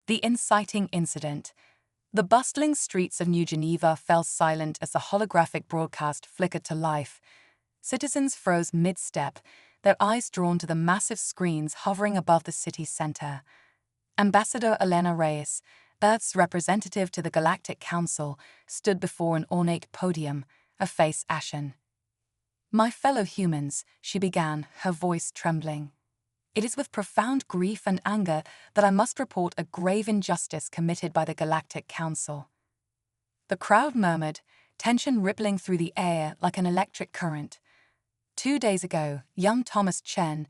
The inciting incident. The bustling streets of New Geneva fell silent as the holographic broadcast flickered to life. Citizens froze mid-step, their eyes drawn to the massive screens hovering above the city's center. Ambassador Elena Reyes, Earth's representative to the Galactic Council, stood before an ornate podium, her face ashen. "My fellow humans," she began, her voice trembling. "It is with profound grief and anger that I must report a grave injustice committed by the Galactic Council." The crowd murmured, tension rippling through the air like an electric current. 2 days ago, young Thomas Chen,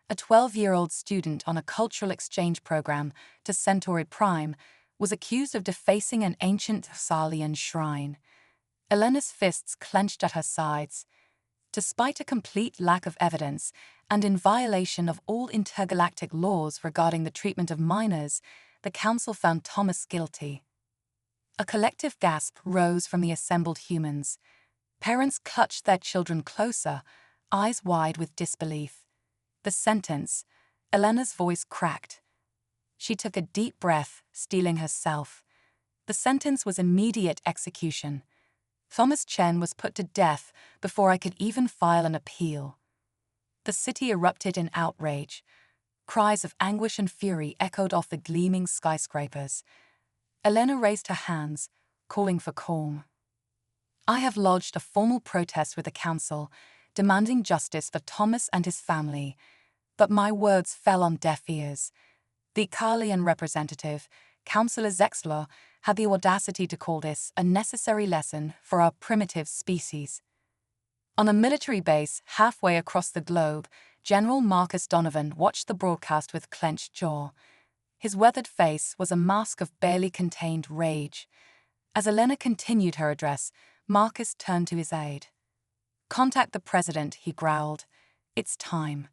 a 12-year-old student on a cultural exchange program to Centauri Prime, was accused of defacing an ancient Thessalian shrine. Elena's fists clenched at her sides. Despite a complete lack of evidence, and in violation of all intergalactic laws regarding the treatment of minors, the Council found Thomas guilty. A collective gasp rose from the assembled humans. Parents clutched their children closer, eyes wide with disbelief. The sentence, Elena's voice cracked. She took a deep breath, steeling herself. The sentence was immediate execution. Thomas Chen was put to death before I could even file an appeal. The city erupted in outrage. Cries of anguish and fury echoed off the gleaming skyscrapers. Elena raised her hands, calling for calm. "I have lodged a formal protest with the Council, demanding justice for Thomas and his family, but my words fell on deaf ears." The Kalian representative, Councillor Zexler, had the audacity to call this a necessary lesson for our primitive species. On a military base halfway across the globe, General Marcus Donovan watched the broadcast with clenched jaw. His weathered face was a mask of barely contained rage. As Elena continued her address, Marcus turned to his aide. "Contact the president," he growled. "It's time."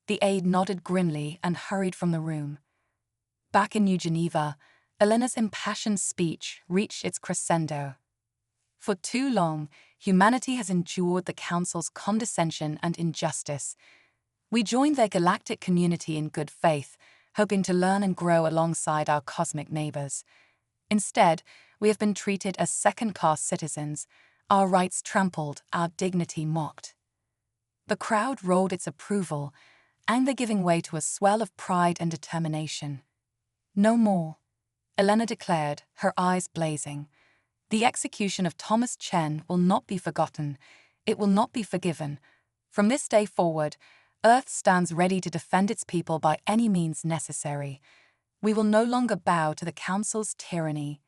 The aide nodded grimly and hurried from the room. Back in New Geneva, Elena's impassioned speech reached its crescendo. "For too long, humanity has endured the Council's condescension and injustice. We joined their galactic community in good faith, hoping to learn and grow alongside our cosmic neighbors. Instead, we have been treated as second-class citizens, our rights trampled, our dignity mocked." The crowd roared its approval, anger giving way to a swell of pride and determination. "No more," Elena declared, her eyes blazing. "The execution of Thomas Chen will not be forgotten. It will not be forgiven. From this day forward, Earth stands ready to defend its people by any means necessary. We will no longer bow to the Council's tyranny."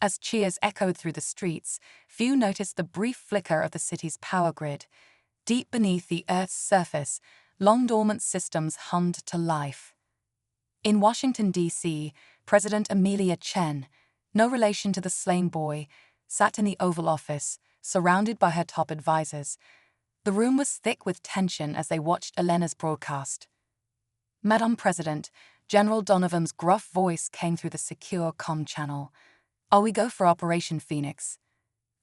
As cheers echoed through the streets, few noticed the brief flicker of the city's power grid. Deep beneath the Earth's surface, long-dormant systems hummed to life. In Washington, D.C., President Amelia Chen, no relation to the slain boy, sat in the Oval Office, surrounded by her top advisors. The room was thick with tension as they watched Elena's broadcast. "Madam President," General Donovan's gruff voice came through the secure comm channel. "Are we go for Operation Phoenix?"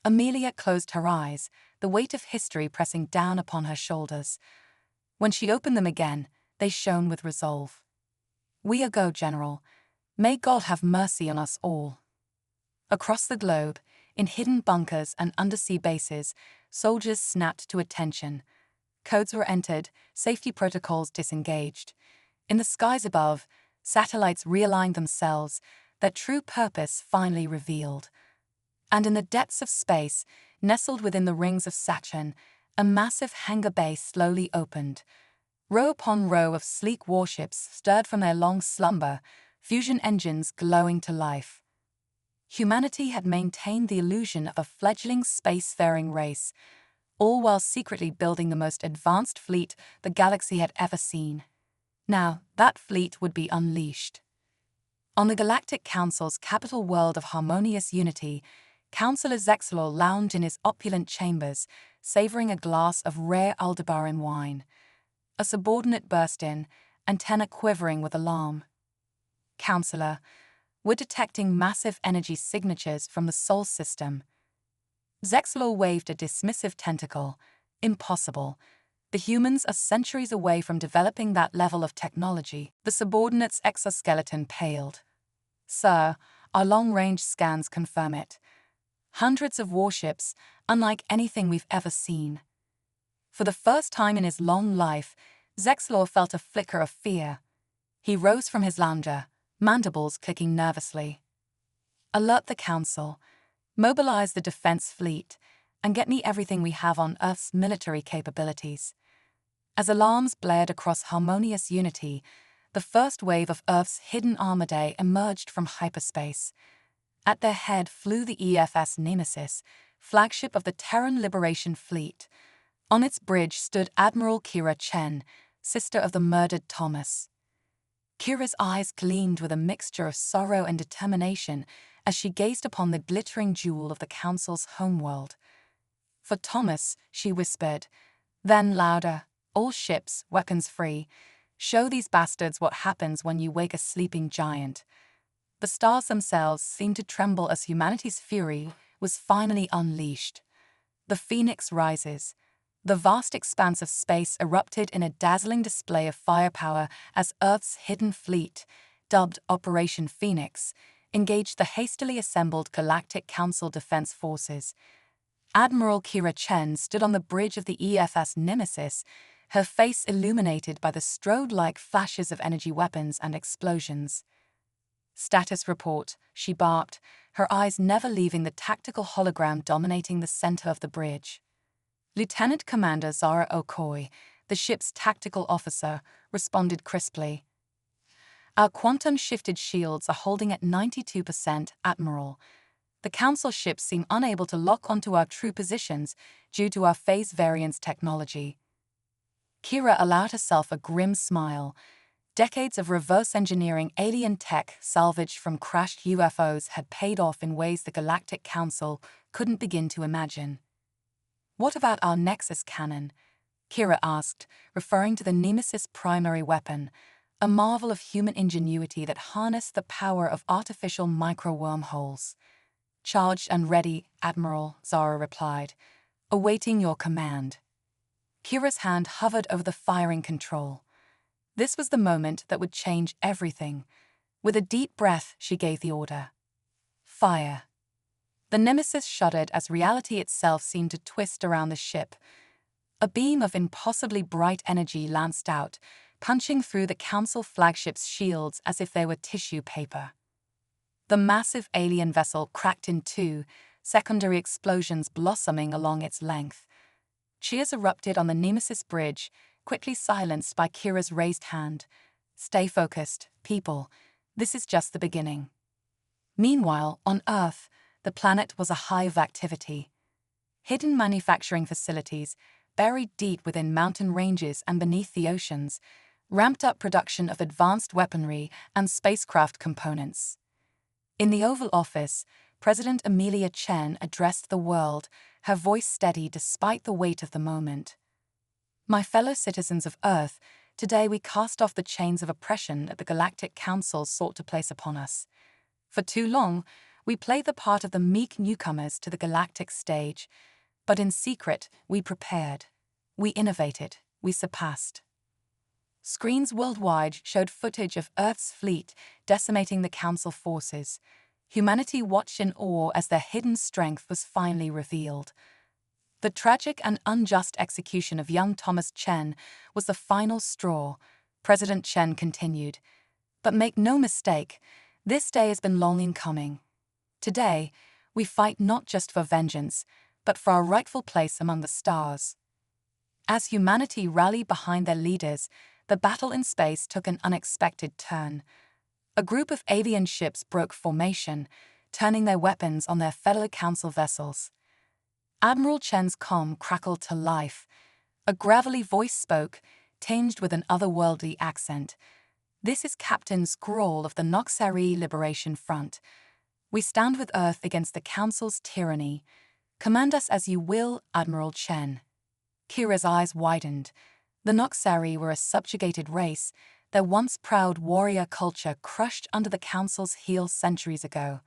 Amelia closed her eyes, the weight of history pressing down upon her shoulders. When she opened them again, they shone with resolve. "We are go, General. May God have mercy on us all." Across the globe, in hidden bunkers and undersea bases, soldiers snapped to attention. Codes were entered, safety protocols disengaged. In the skies above, satellites realigned themselves, their true purpose finally revealed. And in the depths of space, nestled within the rings of Saturn, a massive hangar bay slowly opened. Row upon row of sleek warships stirred from their long slumber, fusion engines glowing to life. Humanity had maintained the illusion of a fledgling spacefaring race, all while secretly building the most advanced fleet the galaxy had ever seen. Now, that fleet would be unleashed. On the Galactic Council's capital world of harmonious unity, Councillor Zexlor lounged in his opulent chambers, savoring a glass of rare Aldebaran wine. A subordinate burst in, antenna quivering with alarm. "Councillor, we're detecting massive energy signatures from the Sol system." Zexlor waved a dismissive tentacle. "Impossible. The humans are centuries away from developing that level of technology." The subordinate's exoskeleton paled. Sir, our long-range scans confirm it. Hundreds of warships, unlike anything we've ever seen. For the first time in his long life, Zexlor felt a flicker of fear. He rose from his lounger, mandibles clicking nervously. Alert the Council, mobilize the defense fleet, and get me everything we have on Earth's military capabilities. As alarms blared across harmonious unity, the first wave of Earth's hidden armadae emerged from hyperspace. At their head flew the EFS Nemesis, flagship of the Terran Liberation Fleet. On its bridge stood Admiral Kira Chen, sister of the murdered Thomas. Kira's eyes gleamed with a mixture of sorrow and determination as she gazed upon the glittering jewel of the Council's homeworld. For Thomas, she whispered, then louder, all ships, weapons free. Show these bastards what happens when you wake a sleeping giant. The stars themselves seemed to tremble as humanity's fury was finally unleashed. The Phoenix rises. The vast expanse of space erupted in a dazzling display of firepower as Earth's hidden fleet, dubbed Operation Phoenix, engaged the hastily assembled Galactic Council defense forces. Admiral Kira Chen stood on the bridge of the EFS Nemesis, her face illuminated by the strode-like flashes of energy weapons and explosions. Status report, she barked, her eyes never leaving the tactical hologram dominating the center of the bridge. Lieutenant Commander Zara Okoye, the ship's tactical officer, responded crisply. Our quantum-shifted shields are holding at 92%, Admiral. The Council ships seem unable to lock onto our true positions due to our phase variance technology. Kira allowed herself a grim smile. Decades of reverse engineering alien tech salvaged from crashed UFOs had paid off in ways the Galactic Council couldn't begin to imagine. What about our Nexus cannon? Kira asked, referring to the Nemesis primary weapon, a marvel of human ingenuity that harnessed the power of artificial micro-wormholes. Charged and ready, Admiral, Zara replied, awaiting your command. Kira's hand hovered over the firing control. This was the moment that would change everything. With a deep breath, she gave the order. Fire. The Nemesis shuddered as reality itself seemed to twist around the ship. A beam of impossibly bright energy lanced out, punching through the Council flagship's shields as if they were tissue paper. The massive alien vessel cracked in two, secondary explosions blossoming along its length. Cheers erupted on the Nemesis bridge, quickly silenced by Kira's raised hand. Stay focused, people. This is just the beginning. Meanwhile, on Earth, the planet was a hive of activity. Hidden manufacturing facilities, buried deep within mountain ranges and beneath the oceans, ramped up production of advanced weaponry and spacecraft components. In the Oval Office, President Amelia Chen addressed the world, her voice steady despite the weight of the moment. My fellow citizens of Earth, today we cast off the chains of oppression that the Galactic Council sought to place upon us. For too long, we played the part of the meek newcomers to the galactic stage, but in secret we prepared, we innovated, we surpassed. Screens worldwide showed footage of Earth's fleet decimating the Council forces. Humanity watched in awe as their hidden strength was finally revealed. The tragic and unjust execution of young Thomas Chen was the final straw, President Chen continued. But make no mistake, this day has been long in coming. Today, we fight not just for vengeance, but for our rightful place among the stars. As humanity rallied behind their leaders, the battle in space took an unexpected turn. A group of avian ships broke formation, turning their weapons on their fellow Council vessels. Admiral Chen's comm crackled to life. A gravelly voice spoke, tinged with an otherworldly accent. This is Captain Scrawl of the Noxari Liberation Front. We stand with Earth against the Council's tyranny. Command us as you will, Admiral Chen. Kira's eyes widened. The Noxari were a subjugated race, their once proud warrior culture crushed under the Council's heel centuries ago.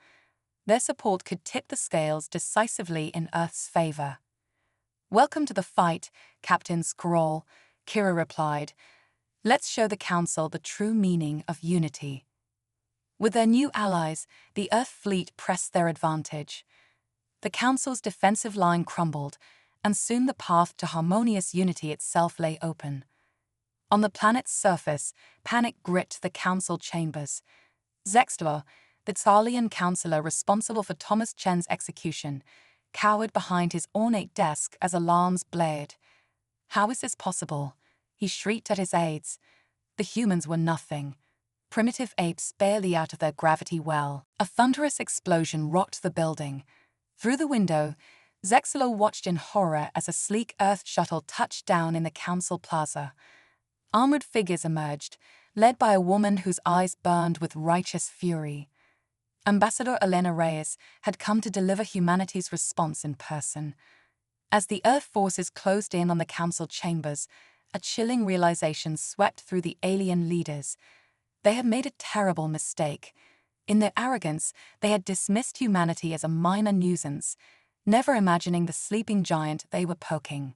Their support could tip the scales decisively in Earth's favor. Welcome to the fight, Captain Scrawl, Kira replied. Let's show the Council the true meaning of unity. With their new allies, the Earth fleet pressed their advantage. The Council's defensive line crumbled, and soon the path to harmonious unity itself lay open. On the planet's surface, panic gripped the Council chambers. Zexler, the Tsalian counselor responsible for Thomas Chen's execution, cowered behind his ornate desk as alarms blared. "How is this possible?" he shrieked at his aides. The humans were nothing. Primitive apes barely out of their gravity well. A thunderous explosion rocked the building. Through the window, Zexler watched in horror as a sleek Earth shuttle touched down in the Council Plaza. Armored figures emerged, led by a woman whose eyes burned with righteous fury. Ambassador Elena Reyes had come to deliver humanity's response in person. As the Earth forces closed in on the Council chambers, a chilling realization swept through the alien leaders. They had made a terrible mistake. In their arrogance, they had dismissed humanity as a minor nuisance, never imagining the sleeping giant they were poking.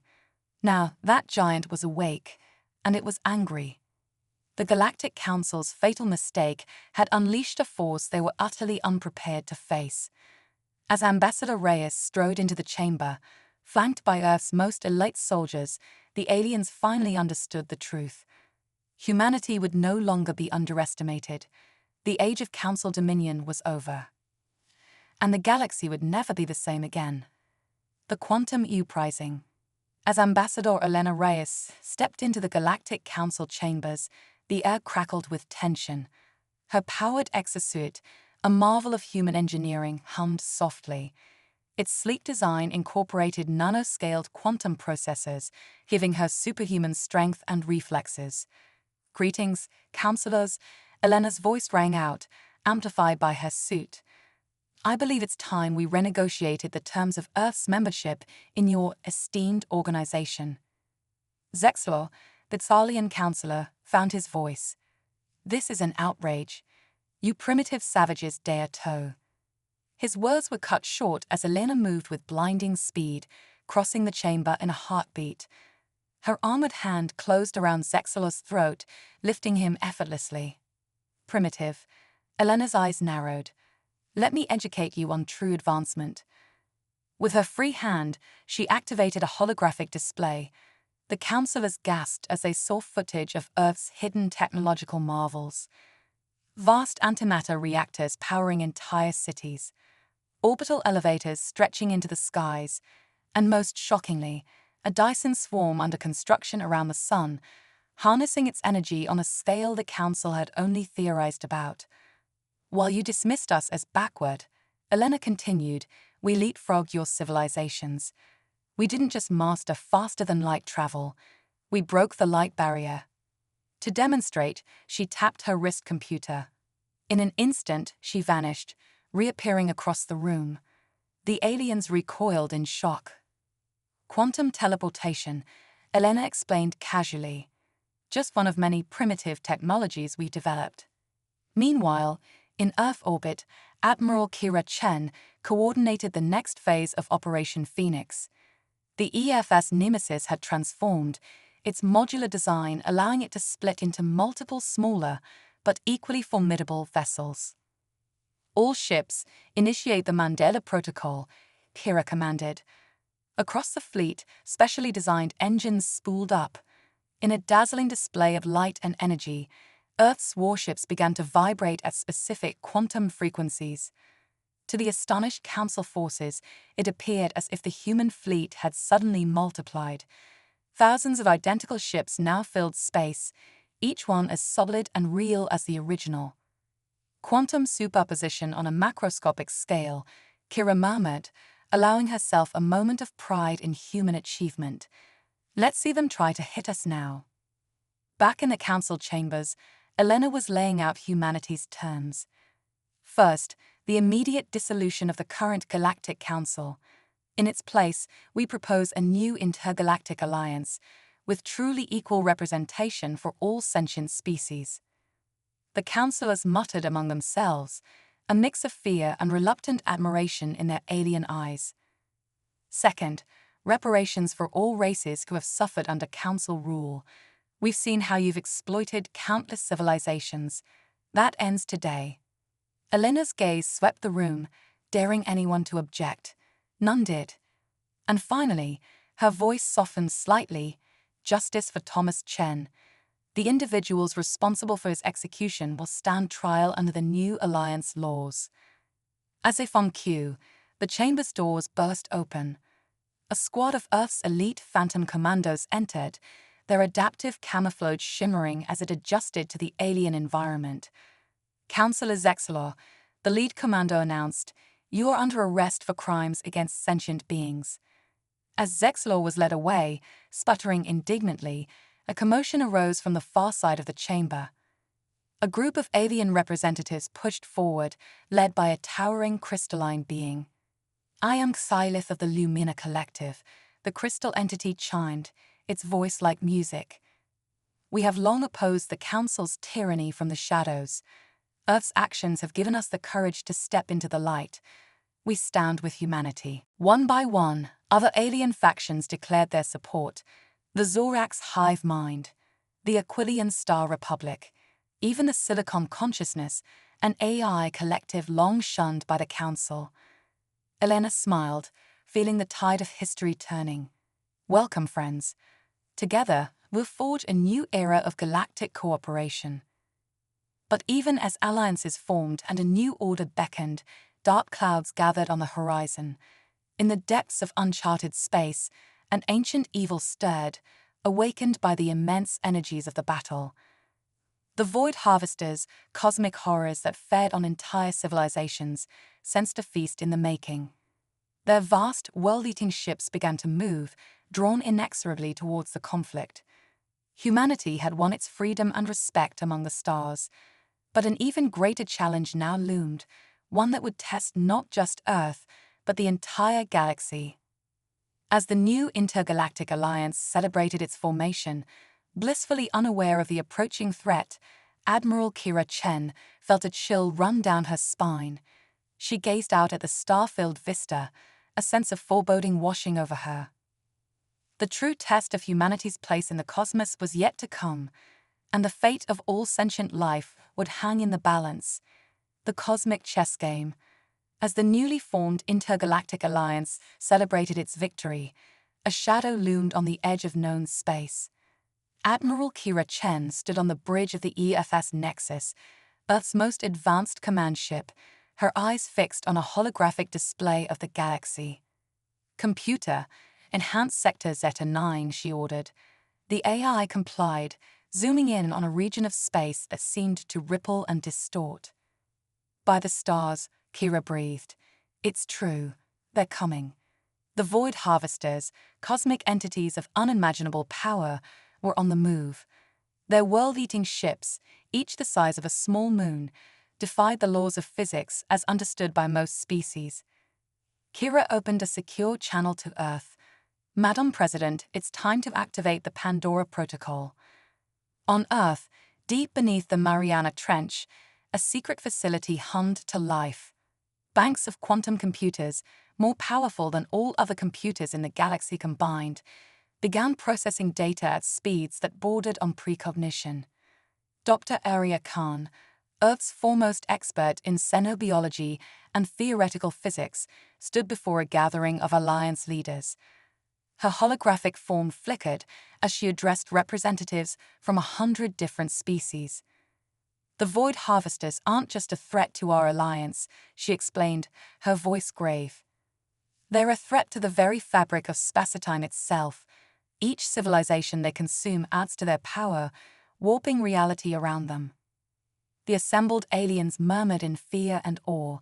Now, that giant was awake, and it was angry. The Galactic Council's fatal mistake had unleashed a force they were utterly unprepared to face. As Ambassador Reyes strode into the chamber, flanked by Earth's most elite soldiers, the aliens finally understood the truth. Humanity would no longer be underestimated. The age of Council dominion was over. And the galaxy would never be the same again. The quantum uprising. As Ambassador Elena Reyes stepped into the Galactic Council chambers, the air crackled with tension. Her powered exosuit, a marvel of human engineering, hummed softly. Its sleek design incorporated nanoscaled quantum processors, giving her superhuman strength and reflexes. "Greetings, counselors," Elena's voice rang out, amplified by her suit. "I believe it's time we renegotiated the terms of Earth's membership in your esteemed organization." Zexler, the Tsalian counselor, found his voice. "This is an outrage. You primitive savages dare toe." His words were cut short as Elena moved with blinding speed, crossing the chamber in a heartbeat. Her armored hand closed around Zexler's throat, lifting him effortlessly. "Primitive." Elena's eyes narrowed. "Let me educate you on true advancement." With her free hand, she activated a holographic display. The counselors gasped as they saw footage of Earth's hidden technological marvels. Vast antimatter reactors powering entire cities, orbital elevators stretching into the skies, and most shockingly, a Dyson swarm under construction around the sun, harnessing its energy on a scale the Council had only theorized about. "While you dismissed us as backward," Elena continued, "we leapfrogged your civilizations. We didn't just master faster-than-light travel, we broke the light barrier." To demonstrate, she tapped her wrist computer. In an instant, she vanished, reappearing across the room. The aliens recoiled in shock. "Quantum teleportation," Elena explained casually. "Just one of many primitive technologies we developed." Meanwhile, in Earth orbit, Admiral Kira Chen coordinated the next phase of Operation Phoenix. The EFS Nemesis had transformed, its modular design allowing it to split into multiple smaller but equally formidable vessels. "All ships, initiate the Mandela Protocol," Kira commanded. Across the fleet, specially designed engines spooled up. In a dazzling display of light and energy, Earth's warships began to vibrate at specific quantum frequencies. To the astonished Council forces, it appeared as if the human fleet had suddenly multiplied. Thousands of identical ships now filled space, each one as solid and real as the original. "Quantum superposition on a macroscopic scale," Kira murmured, allowing herself a moment of pride in human achievement. "Let's see them try to hit us now." Back in the Council chambers, Elena was laying out humanity's terms. First, the immediate dissolution of the current Galactic Council. In its place, we propose a new intergalactic alliance, with truly equal representation for all sentient species. The councillors muttered among themselves, a mix of fear and reluctant admiration in their alien eyes. Second, reparations for all races who have suffered under Council rule. "We've seen how you've exploited countless civilizations. That ends today." Elena's gaze swept the room, daring anyone to object. None did. And finally, her voice softened slightly. Justice for Thomas Chen. The individuals responsible for his execution will stand trial under the new Alliance laws. As if on cue, the chamber's doors burst open. A squad of Earth's elite Phantom Commandos entered, their adaptive camouflage shimmering as it adjusted to the alien environment. Counselor Zexalor, the lead commando, announced, "You are under arrest for crimes against sentient beings." As Zexalor was led away, sputtering indignantly, a commotion arose from the far side of the chamber. A group of alien representatives pushed forward, led by a towering crystalline being. "I am Xylith of the Lumina Collective," the crystal entity chimed, its voice like music. "We have long opposed the Council's tyranny from the shadows. Earth's actions have given us the courage to step into the light. We stand with humanity." One by one, other alien factions declared their support. The Zorax Hive Mind, the Aquilian Star Republic, even the Silicon Consciousness, an AI collective long shunned by the Council. Elena smiled, feeling the tide of history turning. "Welcome, friends. Together, we'll forge a new era of galactic cooperation." But even as alliances formed and a new order beckoned, dark clouds gathered on the horizon. In the depths of uncharted space, an ancient evil stirred, awakened by the immense energies of the battle. The void harvesters, cosmic horrors that fed on entire civilizations, sensed a feast in the making. Their vast, world-eating ships began to move, drawn inexorably towards the conflict. Humanity had won its freedom and respect among the stars, but an even greater challenge now loomed, one that would test not just Earth, but the entire galaxy. As the new intergalactic alliance celebrated its formation, blissfully unaware of the approaching threat, Admiral Kira Chen felt a chill run down her spine. She gazed out at the star-filled vista, a sense of foreboding washing over her. The true test of humanity's place in the cosmos was yet to come, and the fate of all sentient life would hang in the balance. The cosmic chess game. As the newly formed intergalactic alliance celebrated its victory, a shadow loomed on the edge of known space. Admiral Kira Chen stood on the bridge of the EFS Nexus, Earth's most advanced command ship, her eyes fixed on a holographic display of the galaxy. "Computer, enhance Sector Zeta 9, she ordered. The AI complied, zooming in on a region of space that seemed to ripple and distort. "By the stars," Kira breathed. "It's true. They're coming." The void harvesters, cosmic entities of unimaginable power, were on the move. Their world-eating ships, each the size of a small moon, defied the laws of physics as understood by most species. Kira opened a secure channel to Earth. "Madam President, it's time to activate the Pandora Protocol." On Earth, deep beneath the Mariana Trench, a secret facility hummed to life. Banks of quantum computers, more powerful than all other computers in the galaxy combined, began processing data at speeds that bordered on precognition. Dr. Arya Khan, Earth's foremost expert in xenobiology and theoretical physics, stood before a gathering of Alliance leaders. Her holographic form flickered as she addressed representatives from 100 different species. "The void harvesters aren't just a threat to our alliance," she explained, her voice grave. "They're a threat to the very fabric of spacetime itself. Each civilization they consume adds to their power, warping reality around them." The assembled aliens murmured in fear and awe.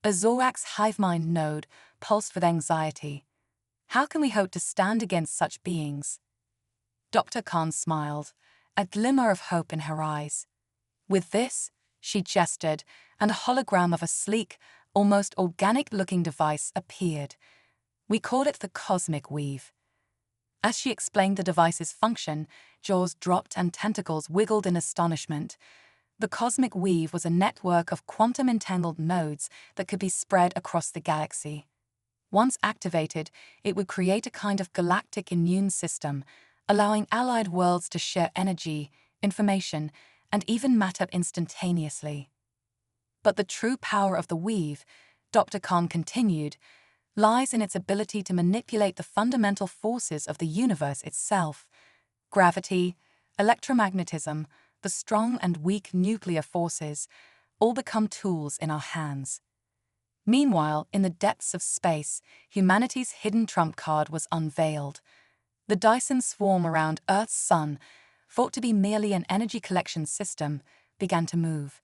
A Zorax hive-mind node pulsed with anxiety. "How can we hope to stand against such beings?" Dr. Khan smiled, a glimmer of hope in her eyes. "With this," she gestured, and a hologram of a sleek, almost organic-looking device appeared. "We call it the Cosmic Weave." As she explained the device's function, jaws dropped and tentacles wiggled in astonishment. The Cosmic Weave was a network of quantum-entangled nodes that could be spread across the galaxy. Once activated, it would create a kind of galactic immune system, allowing allied worlds to share energy, information, and even matter instantaneously. But the true power of the weave, Dr. Khan continued, lies in its ability to manipulate the fundamental forces of the universe itself. Gravity, electromagnetism, the strong and weak nuclear forces, all become tools in our hands. Meanwhile, in the depths of space, humanity's hidden trump card was unveiled. The Dyson swarm around Earth's sun, thought to be merely an energy collection system, began to move.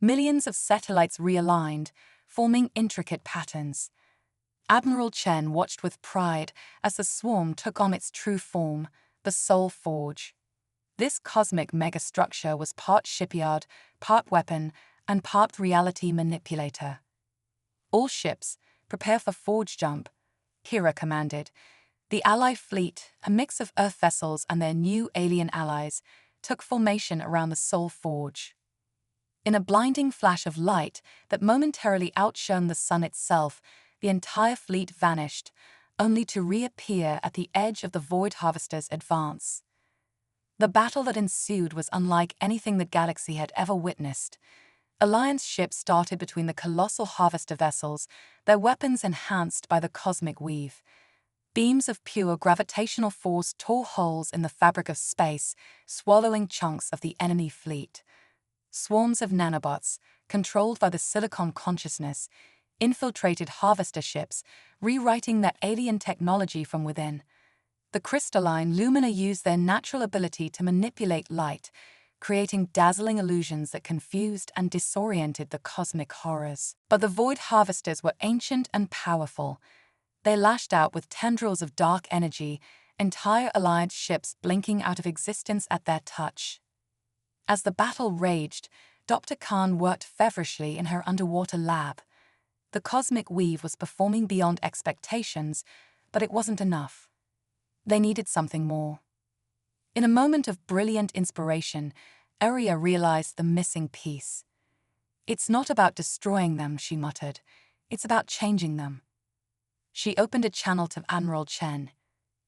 Millions of satellites realigned, forming intricate patterns. Admiral Chen watched with pride as the swarm took on its true form, the Soul Forge. This cosmic megastructure was part shipyard, part weapon, and part reality manipulator. "All ships, prepare for forge jump," Kira commanded. The Ally fleet, a mix of Earth vessels and their new alien allies, took formation around the Soul Forge. In a blinding flash of light that momentarily outshone the sun itself, the entire fleet vanished, only to reappear at the edge of the Void Harvester's advance. The battle that ensued was unlike anything the galaxy had ever witnessed. Alliance ships started between the colossal harvester vessels, their weapons enhanced by the cosmic weave. Beams of pure gravitational force tore holes in the fabric of space, swallowing chunks of the enemy fleet. Swarms of nanobots, controlled by the silicon consciousness, infiltrated harvester ships, rewriting their alien technology from within. The crystalline Lumina used their natural ability to manipulate light, creating dazzling illusions that confused and disoriented the cosmic horrors. But the Void Harvesters were ancient and powerful. They lashed out with tendrils of dark energy, entire Alliance ships blinking out of existence at their touch. As the battle raged, Dr. Khan worked feverishly in her underwater lab. The cosmic weave was performing beyond expectations, but it wasn't enough. They needed something more. In a moment of brilliant inspiration, Aria realized the missing piece. "It's not about destroying them," she muttered. "It's about changing them." She opened a channel to Admiral Chen.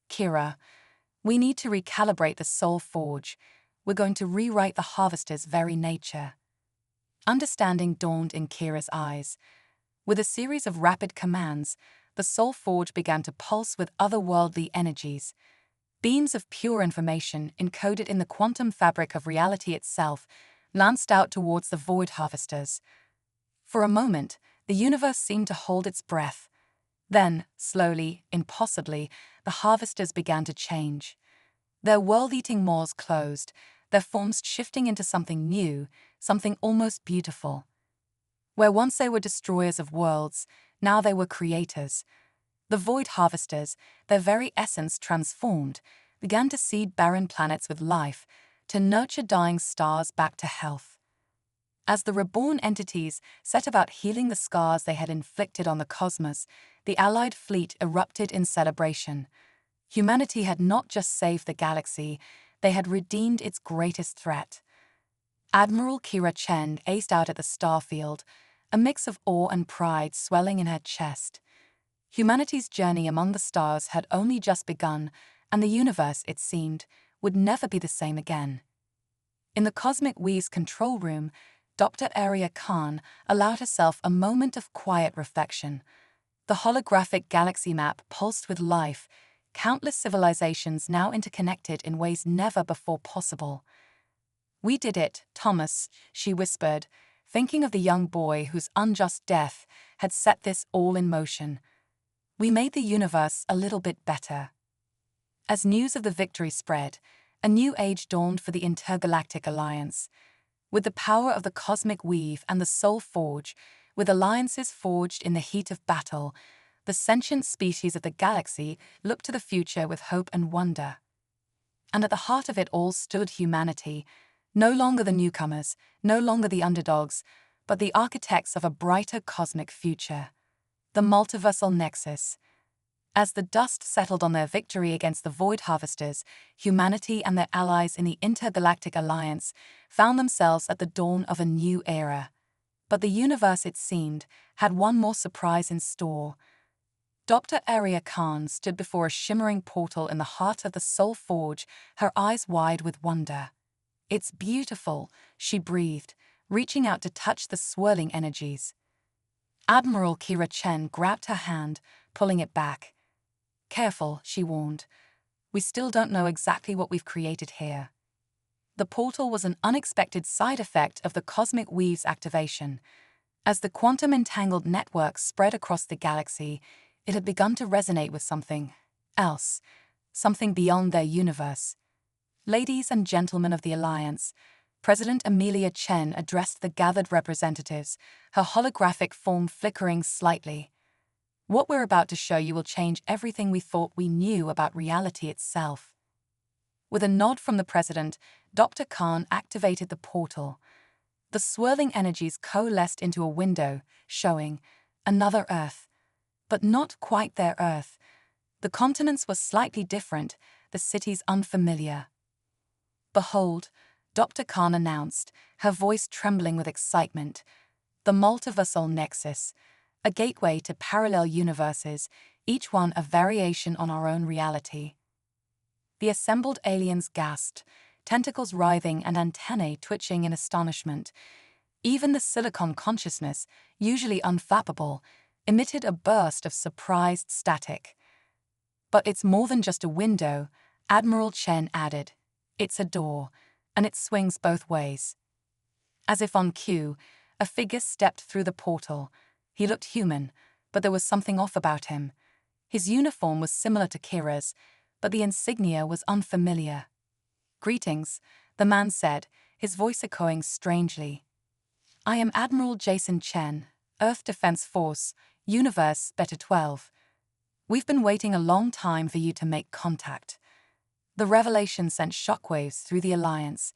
"Kira, we need to recalibrate the Soul Forge. We're going to rewrite the Harvester's very nature." Understanding dawned in Kira's eyes. With a series of rapid commands, the Soul Forge began to pulse with otherworldly energies. Beams of pure information, encoded in the quantum fabric of reality itself, lanced out towards the Void Harvesters. For a moment, the universe seemed to hold its breath. Then, slowly, impossibly, the Harvesters began to change. Their world-eating maws closed, their forms shifting into something new, something almost beautiful. Where once they were destroyers of worlds, now they were creators. The Void Harvesters, their very essence transformed, began to seed barren planets with life, to nurture dying stars back to health. As the reborn entities set about healing the scars they had inflicted on the cosmos, the Allied fleet erupted in celebration. Humanity had not just saved the galaxy, they had redeemed its greatest threat. Admiral Kira Chen aced out at the starfield, a mix of awe and pride swelling in her chest. Humanity's journey among the stars had only just begun, and the universe, it seemed, would never be the same again. In the Cosmic Weave's control room, Dr. Aria Khan allowed herself a moment of quiet reflection. The holographic galaxy map pulsed with life, countless civilizations now interconnected in ways never before possible. "We did it, Thomas," she whispered, thinking of the young boy whose unjust death had set this all in motion. "We made the universe a little bit better." As news of the victory spread, a new age dawned for the Intergalactic Alliance. With the power of the Cosmic Weave and the Soul Forge, with alliances forged in the heat of battle, the sentient species of the galaxy looked to the future with hope and wonder. And at the heart of it all stood humanity, no longer the newcomers, no longer the underdogs, but the architects of a brighter cosmic future. The multiversal nexus. As the dust settled on their victory against the Void Harvesters, humanity and their allies in the Intergalactic Alliance found themselves at the dawn of a new era. But the universe, it seemed, had one more surprise in store. Dr. Aria Khan stood before a shimmering portal in the heart of the Soul Forge, her eyes wide with wonder. "It's beautiful," she breathed, reaching out to touch the swirling energies. Admiral Kira Chen grabbed her hand, pulling it back. "Careful," she warned. "We still don't know exactly what we've created here." The portal was an unexpected side effect of the cosmic weave's activation. As the quantum-entangled network spread across the galaxy, it had begun to resonate with something else, something beyond their universe. "Ladies and gentlemen of the Alliance," President Amelia Chen addressed the gathered representatives, her holographic form flickering slightly. "What we're about to show you will change everything we thought we knew about reality itself." With a nod from the president, Dr. Khan activated the portal. The swirling energies coalesced into a window, showing another Earth. But not quite their Earth. The continents were slightly different, the cities unfamiliar. "Behold," Dr. Khan announced, her voice trembling with excitement, "the multiversal nexus, a gateway to parallel universes, each one a variation on our own reality." The assembled aliens gasped, tentacles writhing and antennae twitching in astonishment. Even the silicon consciousness, usually unflappable, emitted a burst of surprised static. "But it's more than just a window," Admiral Chen added. "It's a door, and it swings both ways." As if on cue, a figure stepped through the portal. He looked human, but there was something off about him. His uniform was similar to Kira's, but the insignia was unfamiliar. "Greetings," the man said, his voice echoing strangely. "I am Admiral Jason Chen, Earth Defense Force, Universe Beta 12. We've been waiting a long time for you to make contact." The revelation sent shockwaves through the Alliance.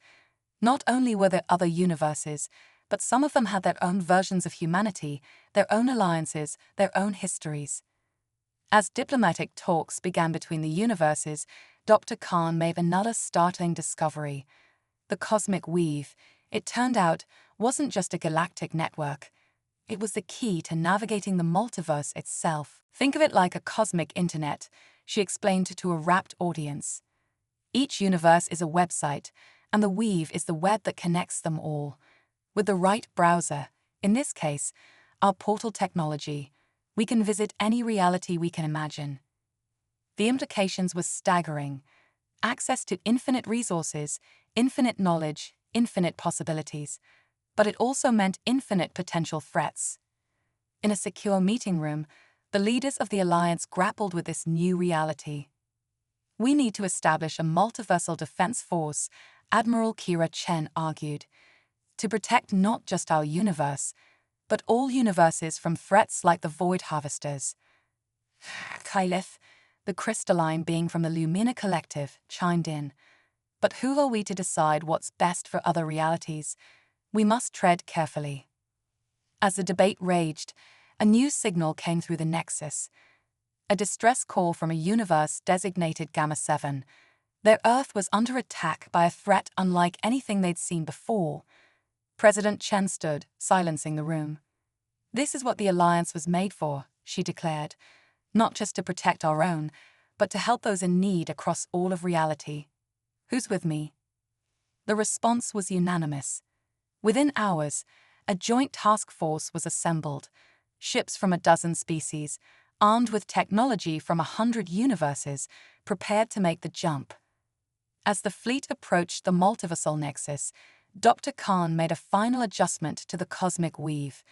Not only were there other universes, but some of them had their own versions of humanity, their own alliances, their own histories. As diplomatic talks began between the universes, Dr. Khan made another startling discovery. The cosmic weave, it turned out, wasn't just a galactic network. It was the key to navigating the multiverse itself. "Think of it like a cosmic internet," she explained to a rapt audience. "Each universe is a website, and the weave is the web that connects them all. With the right browser, in this case, our portal technology, we can visit any reality we can imagine." The implications were staggering. Access to infinite resources, infinite knowledge, infinite possibilities. But it also meant infinite potential threats. In a secure meeting room, the leaders of the Alliance grappled with this new reality. "We need to establish a multiversal defense force," Admiral Kira Chen argued, "to protect not just our universe, but all universes from threats like the Void Harvesters." Kylith, the crystalline being from the Lumina Collective, chimed in. "But who are we to decide what's best for other realities? We must tread carefully." As the debate raged, a new signal came through the Nexus. A distress call from a universe designated Gamma 7. Their Earth was under attack by a threat unlike anything they'd seen before. President Chen stood, silencing the room. "This is what the Alliance was made for," she declared. "Not just to protect our own, but to help those in need across all of reality. Who's with me?" The response was unanimous. Within hours, a joint task force was assembled. Ships from a dozen species, armed with technology from 100 universes, prepared to make the jump. As the fleet approached the multiversal nexus, Dr. Khan made a final adjustment to the cosmic weave.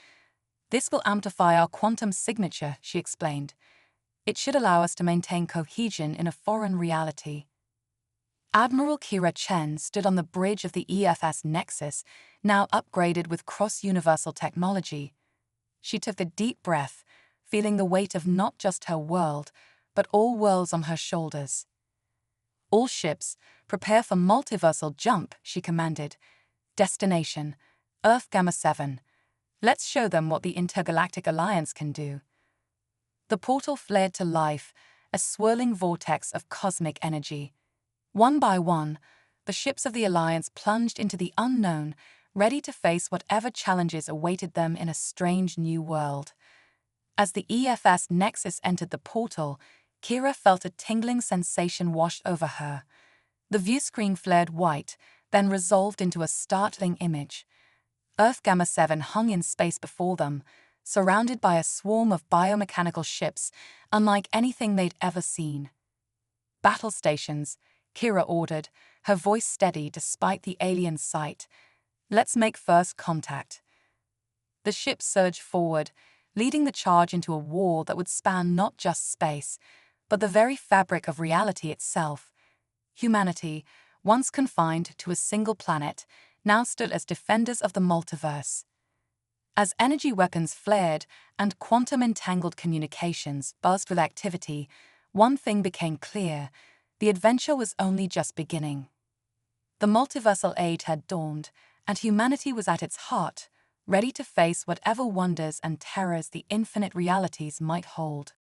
"This will amplify our quantum signature," she explained. "It should allow us to maintain cohesion in a foreign reality." Admiral Kira Chen stood on the bridge of the EFS Nexus, now upgraded with cross-universal technology. She took a deep breath, feeling the weight of not just her world, but all worlds on her shoulders. "All ships, prepare for multiversal jump," she commanded. "Destination, Earth Gamma 7. Let's show them what the Intergalactic Alliance can do." The portal flared to life, a swirling vortex of cosmic energy. One by one, the ships of the Alliance plunged into the unknown, ready to face whatever challenges awaited them in a strange new world. As the EFS Nexus entered the portal, Kira felt a tingling sensation wash over her. The view screen flared white, then resolved into a startling image. Earth Gamma 7 hung in space before them, surrounded by a swarm of biomechanical ships unlike anything they'd ever seen. "Battle stations," Kira ordered, her voice steady despite the alien sight. "Let's make first contact." The ships surged forward, leading the charge into a war that would span not just space, but the very fabric of reality itself. Humanity, once confined to a single planet, now stood as defenders of the multiverse. As energy weapons flared and quantum-entangled communications buzzed with activity, one thing became clear: the adventure was only just beginning. The multiversal age had dawned, and humanity was at its heart, ready to face whatever wonders and terrors the infinite realities might hold.